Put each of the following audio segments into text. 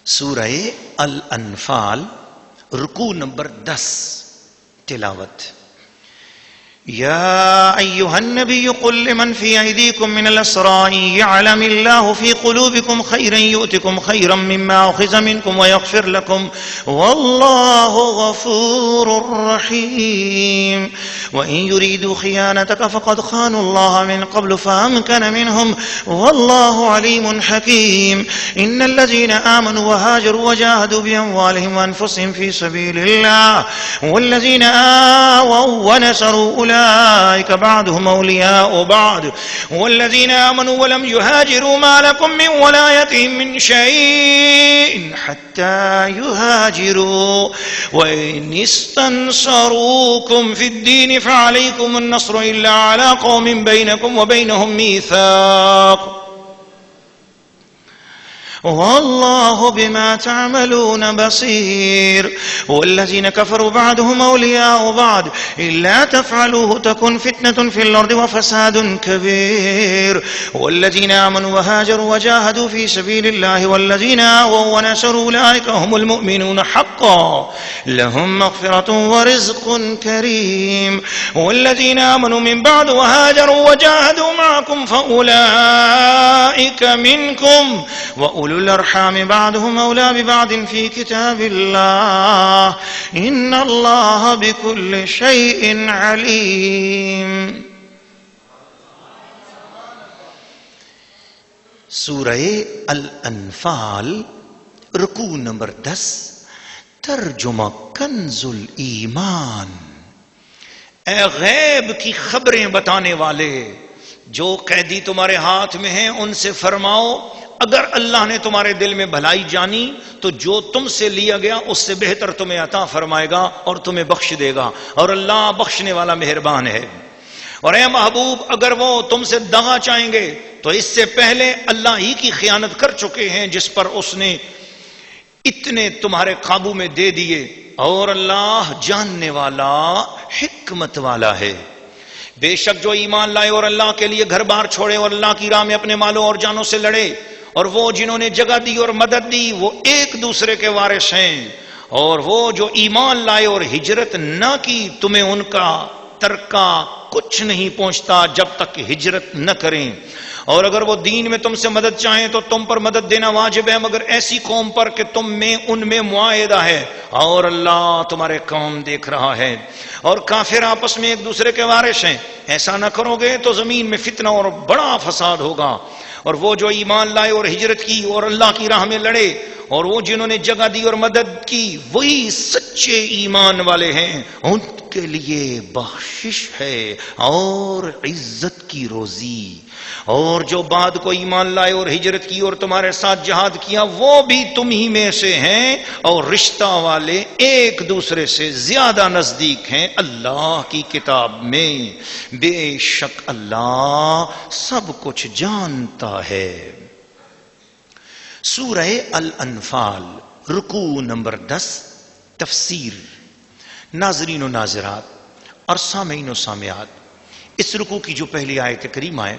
سورہ الانفال رکوع نمبر 10 تلاوت. يا أيها النبي قل لمن في أيديكم من الأسرى يعلم الله في قلوبكم خيرا يؤتكم خيرا مما أخذ منكم ويغفر لكم والله غفور رحيم. وإن يريدوا خيانتك فقد خانوا الله من قبل فأمكن منهم والله عليم حكيم. إن الذين آمنوا وهاجروا وجاهدوا بأموالهم وأنفسهم في سبيل الله والذين آووا ونصروا أولئك بعضهم أولياء بعض والذين آمنوا ولم يهاجروا ما لكم من ولايتهم من شيء حتى يهاجروا وإن استنصروكم في الدين فعليكم النصر إلا على قوم بينكم وبينهم ميثاق والله بما تعملون بصير. والذين كفروا بعضهم أولياء بعض إلا تفعلوه تكن فتنة في الأرض وفساد كبير. والذين آمنوا وهاجروا وجاهدوا في سبيل الله والذين آووا ونصروا أولئك هم المؤمنون حقا لهم مغفرة ورزق كريم. والذين آمنوا من بعد وهاجروا وجاهدوا معكم فأولئك منكم وأولو الأرحام بعضهم أولى ببعض في كتاب الله إن الله بكل شيء عليم. سورہ الانفال رکوع نمبر 10 ترجمہ کنز الایمان. اے غیب کی خبریں بتانے والے، جو قیدی تمہارے ہاتھ میں ہیں ان سے فرماؤ اگر اللہ نے تمہارے دل میں بھلائی جانی تو جو تم سے لیا گیا اس سے بہتر تمہیں عطا فرمائے گا اور تمہیں بخش دے گا، اور اللہ بخشنے والا مہربان ہے. اور اے محبوب اگر وہ تم سے دغا چاہیں گے تو اس سے پہلے اللہ ہی کی خیانت کر چکے ہیں جس پر اس نے اتنے تمہارے قابو میں دے دیے، اور اللہ جاننے والا حکمت والا ہے. بے شک جو ایمان لائے اور اللہ کے لیے گھر بار چھوڑے اور اللہ کی راہ میں اپنے مالوں اور جانوں سے لڑے، اور وہ جنہوں نے جگہ دی اور مدد دی وہ ایک دوسرے کے وارث ہیں. اور وہ جو ایمان لائے اور ہجرت نہ کی تمہیں ان کا ترکہ کچھ نہیں پہنچتا جب تک ہجرت نہ کریں. اور اگر وہ دین میں تم سے مدد چاہیں تو تم پر مدد دینا واجب ہے، مگر ایسی قوم پر کہ تم میں ان میں معاہدہ ہے اور اللہ تمہارے کام دیکھ رہا ہے. اور کافر آپس میں ایک دوسرے کے وارث ہیں، ایسا نہ کرو گے تو زمین میں فتنہ اور بڑا فساد ہوگا. اور وہ جو ایمان لائے اور ہجرت کی اور اللہ کی راہ میں لڑے، اور وہ جنہوں نے جگہ دی اور مدد کی وہی سچے ایمان والے ہیں، ان کے لیے بخشش ہے اور عزت کی روزی. اور جو بعد کو ایمان لائے اور ہجرت کی اور تمہارے ساتھ جہاد کیا وہ بھی تم ہی میں سے ہیں، اور رشتہ والے ایک دوسرے سے زیادہ نزدیک ہیں اللہ کی کتاب میں. بے شک اللہ سب کچھ جانتا ہے. سورہ الانفال رکوع نمبر 10 تفسیر. ناظرین و ناظرات اور سامعین و سامعات، اس رکوع کی جو پہلی آیت کریمہ ہے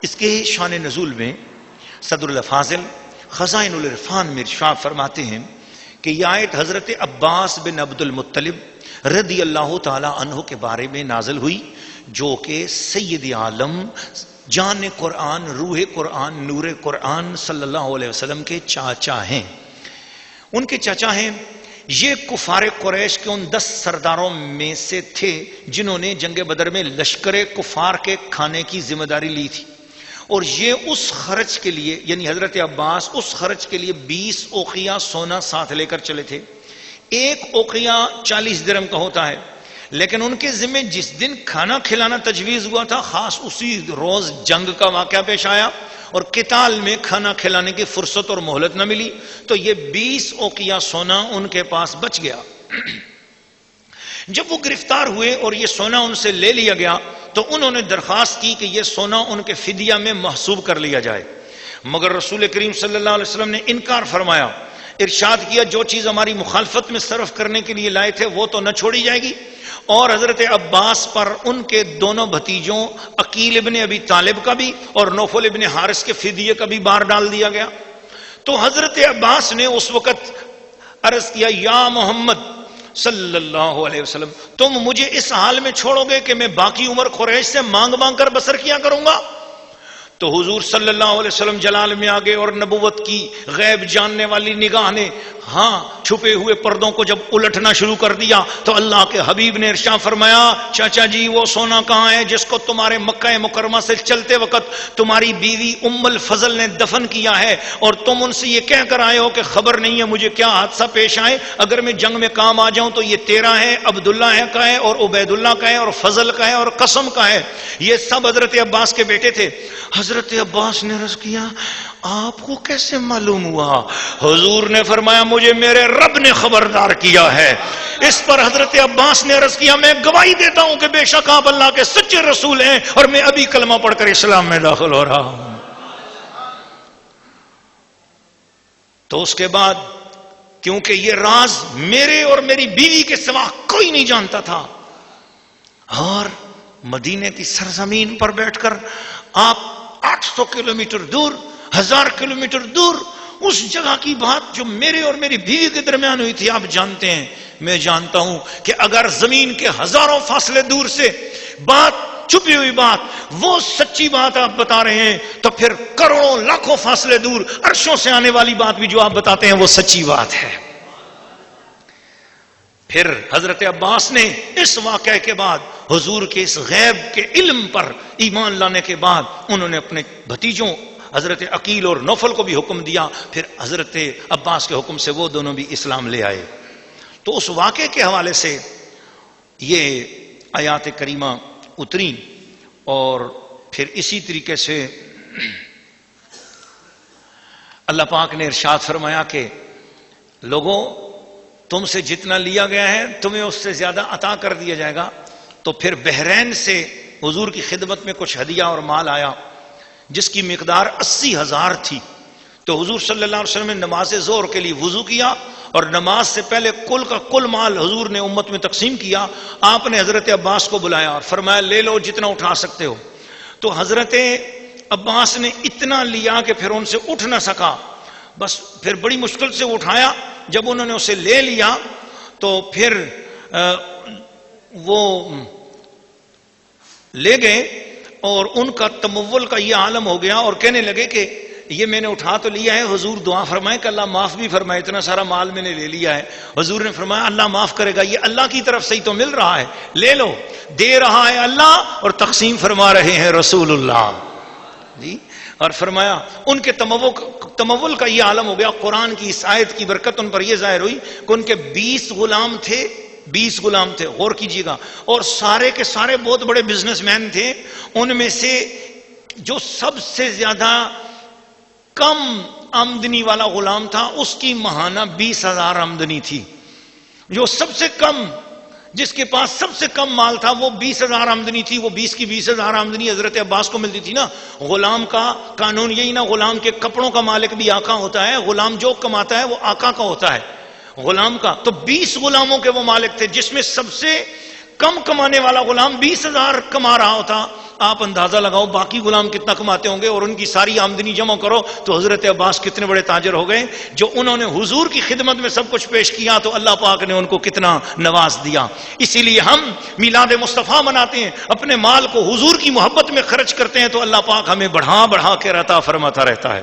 اس کے شان نزول میں صدر الافاضل خزائن العرفان میں ارشاد فرماتے ہیں کہ یہ آیت حضرت عباس بن عبد المطلب رضی اللہ تعالی عنہ کے بارے میں نازل ہوئی، جو کہ سید عالم جان قرآن، روح قرآن، نور قرآن صلی اللہ علیہ وسلم کے چاچا ہیں. ان کے چاچا ہیں. یہ کفار قریش کے ان 10 سرداروں میں سے تھے جنہوں نے جنگ بدر میں لشکر کفار کے کھانے کی ذمہ داری لی تھی. اور یہ اس خرچ کے لیے، یعنی حضرت عباس اس خرچ کے لیے 20 اوقیہ سونا ساتھ لے کر چلے تھے. ایک اوقیہ 40 درہم کا ہوتا ہے، لیکن ان کے ذمہ جس دن کھانا کھلانا تجویز ہوا تھا خاص اسی روز جنگ کا واقعہ پیش آیا اور قتال میں کھانا کھلانے کی فرصت اور مہلت نہ ملی، تو یہ 20 اوقیہ سونا ان کے پاس بچ گیا. جب وہ گرفتار ہوئے اور یہ سونا ان سے لے لیا گیا تو انہوں نے درخواست کی کہ یہ سونا ان کے فدیہ میں محسوب کر لیا جائے، مگر رسول کریم صلی اللہ علیہ وسلم نے انکار فرمایا. ارشاد کیا جو چیز ہماری مخالفت میں صرف کرنے کے لیے لائے تھے وہ تو نہ چھوڑی جائے گی. اور حضرت عباس پر ان کے دونوں بھتیجوں عقیل ابن ابی طالب کا بھی اور نوفل ابن حارث کے فدیے کا بھی بار ڈال دیا گیا. تو حضرت عباس نے اس وقت عرض کیا یا محمد صلی اللہ علیہ وسلم، تم مجھے اس حال میں چھوڑو گے کہ میں باقی عمر قریش سے مانگ مانگ کر بسر کیا کروں گا؟ تو حضور صلی اللہ علیہ وسلم جلال میں آگے اور نبوت کی غیب جاننے والی نگاہ نے چھپے ہوئے پردوں کو جب الٹنا شروع کر دیا تو اللہ کے حبیب نے ارشاد فرمایا چاچا جی وہ سونا کہاں ہے جس کو تمہارے مکہ مکرمہ سے چلتے وقت تمہاری بیوی ام الفضل نے دفن کیا ہے، اور تم ان سے یہ کہہ کر آئے ہو کہ خبر نہیں ہے مجھے کیا حادثہ پیش آئے، اگر میں جنگ میں کام آ جاؤں تو یہ تیرا ہے، عبداللہ کا ہے اور عبید اللہ کا ہے اور فضل کا ہے اور قسم کا ہے۔ یہ سب حضرت عباس کے بیٹے تھے۔ حضرت عباس نے عرض کیا آپ کو کیسے معلوم ہوا؟ حضور نے فرمایا مجھے میرے رب نے خبردار کیا ہے۔ اس پر حضرت عباس نے عرض کیا میں گواہی دیتا ہوں کہ بے شک آپ اللہ کے سچے رسول ہیں، اور میں ابھی کلمہ پڑھ کر اسلام میں داخل ہو رہا ہوں۔ تو اس کے بعد کیونکہ یہ راز میرے اور میری بیوی کے سوا کوئی نہیں جانتا تھا، اور مدینے کی سرزمین پر بیٹھ کر آپ 800 کلومیٹر دور، 1000 کلومیٹر دور اس جگہ کی بات جو میرے اور میری بیوی کے درمیان ہوئی تھی آپ جانتے ہیں، میں جانتا ہوں کہ اگر زمین کے ہزاروں فاصلے دور سے بات چھپی ہوئی بات وہ سچی بات آپ بتا رہے ہیں تو پھر کروڑوں لاکھوں فاصلے دور عرشوں سے آنے والی بات بھی جو آپ بتاتے ہیں وہ سچی بات ہے۔ پھر حضرت عباس نے اس واقعے کے بعد حضور کے اس غیب کے علم پر ایمان لانے کے بعد انہوں نے اپنے بھتیجوں حضرت عقیل اور نوفل کو بھی حکم دیا، پھر حضرت عباس کے حکم سے وہ دونوں بھی اسلام لے آئے۔ تو اس واقعے کے حوالے سے یہ آیات کریمہ اتری، اور پھر اسی طریقے سے اللہ پاک نے ارشاد فرمایا کہ لوگوں تم سے جتنا لیا گیا ہے تمہیں اس سے زیادہ عطا کر دیا جائے گا۔ تو پھر بحرین سے حضور کی خدمت میں کچھ ہدیہ اور مال آیا جس کی مقدار 80,000 تھی۔ تو حضور صلی اللہ علیہ وسلم نے نماز ظہر کے لیے وضو کیا اور نماز سے پہلے کل کا کل مال حضور نے امت میں تقسیم کیا۔ آپ نے حضرت عباس کو بلایا اور فرمایا لے لو جتنا اٹھا سکتے ہو۔ تو حضرت عباس نے اتنا لیا کہ پھر ان سے اٹھ نہ سکا، بس پھر بڑی مشکل سے اٹھایا۔ جب انہوں نے اسے لے لیا تو پھر وہ لے گئے اور ان کا تمول کا یہ عالم ہو گیا اور کہنے لگے کہ یہ میں نے اٹھا تو لیا ہے، حضور دعا فرمائے کہ اللہ معاف بھی فرمائے، اتنا سارا مال میں نے لے لیا ہے۔ حضور نے فرمایا اللہ معاف کرے گا، یہ اللہ کی طرف سے ہی تو مل رہا ہے، لے لو، دے رہا ہے اللہ اور تقسیم فرما رہے ہیں رسول اللہ جی۔ اور فرمایا ان کے تمول کا یہ عالم ہو گیا۔ قرآن کی اس آیت کی برکت ان پر یہ ظاہر ہوئی کہ ان کے 20 غلام تھے، 20 غلام تھے، غور کیجیے گا، اور سارے کے سارے بہت بڑے بزنس مین تھے۔ ان میں سے جو سب سے زیادہ کم آمدنی والا غلام تھا اس کی ماہانہ 20,000 آمدنی تھی۔ جو سب سے کم، جس کے پاس سب سے کم مال تھا وہ 20,000 آمدنی تھی، وہ 20 کی 20,000 آمدنی حضرت عباس کو ملتی تھی نا۔ غلام کا قانون یہی نا، غلام کے کپڑوں کا مالک بھی آقا ہوتا ہے، غلام جو کماتا ہے وہ آقا کا ہوتا ہے غلام کا۔ تو 20 غلاموں کے وہ مالک تھے، جس میں سب سے کم کمانے والا غلام 20,000 کما رہا ہوتا۔ آپ اندازہ لگاؤ باقی غلام کتنا کماتے ہوں گے، اور ان کی ساری آمدنی جمع کرو تو حضرت عباس کتنے بڑے تاجر ہو گئے۔ جو انہوں نے حضور کی خدمت میں سب کچھ پیش کیا تو اللہ پاک نے ان کو کتنا نواز دیا۔ اسی لیے ہم میلاد مصطفیٰ مناتے ہیں، اپنے مال کو حضور کی محبت میں خرچ کرتے ہیں تو اللہ پاک ہمیں بڑھا بڑھا کے عطا فرماتا رہتا ہے۔